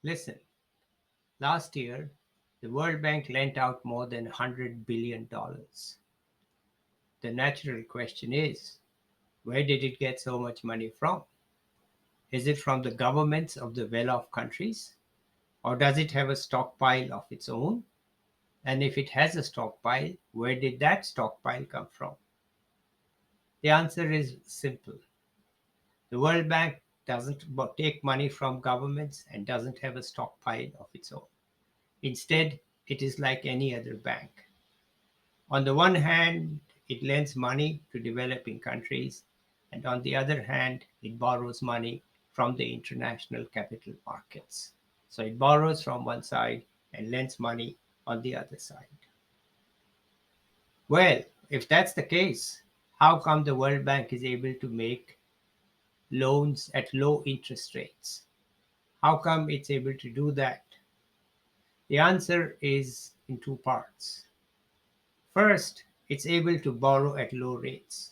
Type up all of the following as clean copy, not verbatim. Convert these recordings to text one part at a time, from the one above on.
Listen, last year, the World Bank lent out more than $100 billion. The natural question is, where did it get so much money from? Is it from the governments of the well off countries? Or does it have a stockpile of its own? And if it has a stockpile, where did that stockpile come from? The answer is simple. The World Bank doesn't take money from governments and doesn't have a stockpile of its own. Instead, it is like any other bank. On the one hand, it lends money to developing countries, and on the other hand, it borrows money from the international capital markets. So it borrows from one side and lends money on the other side. Well, if that's the case, how come the World Bank is able to make loans at low interest rates? How come it's able to do that? The answer is in two parts. First, it's able to borrow at low rates.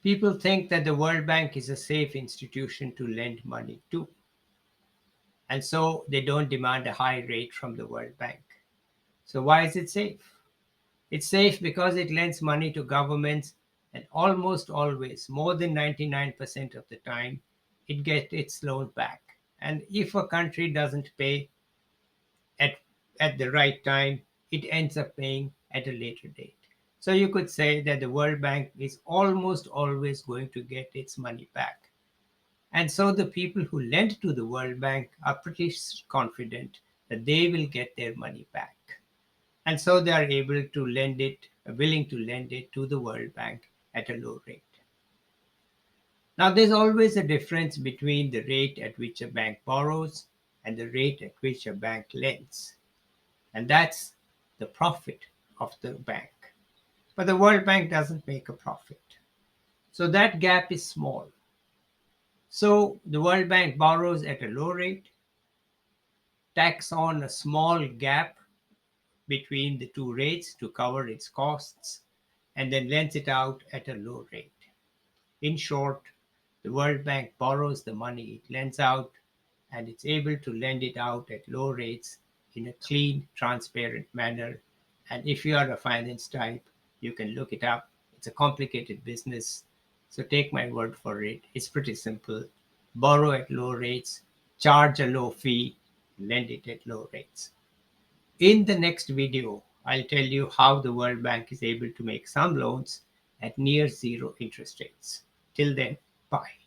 People think that the World Bank is a safe institution to lend money to, and so they don't demand a high rate from the World Bank. So, why is it safe? It's safe because it lends money to governments, and almost always, more than 99% of the time, it gets its loan back. And if a country doesn't pay at, at the right time, it ends up paying at a later date. So you could say that the World Bank is almost always going to get its money back. And so the people who lend to the World Bank are pretty confident that they will get their money back. And so they are able to lend it, willing to lend it to the World Bank at a low rate. Now, there's always a difference between the rate at which a bank borrows and the rate at which a bank lends, and that's the profit of the bank. But the World Bank doesn't make a profit. So that gap is small. So the World Bank borrows at a low rate, tacks on a small gap between the two rates to cover its costs, and then lends it out at a low rate. In short, the World Bank borrows the money it lends out, and it's able to lend it out at low rates in a clean, transparent manner. And if you are a finance type, you can look it up. It's a complicated business. So take my word for it. It's pretty simple. Borrow at low rates, charge a low fee, lend it at low rates. In the next video, I'll tell you how the World Bank is able to make some loans at near zero interest rates. Till then, bye.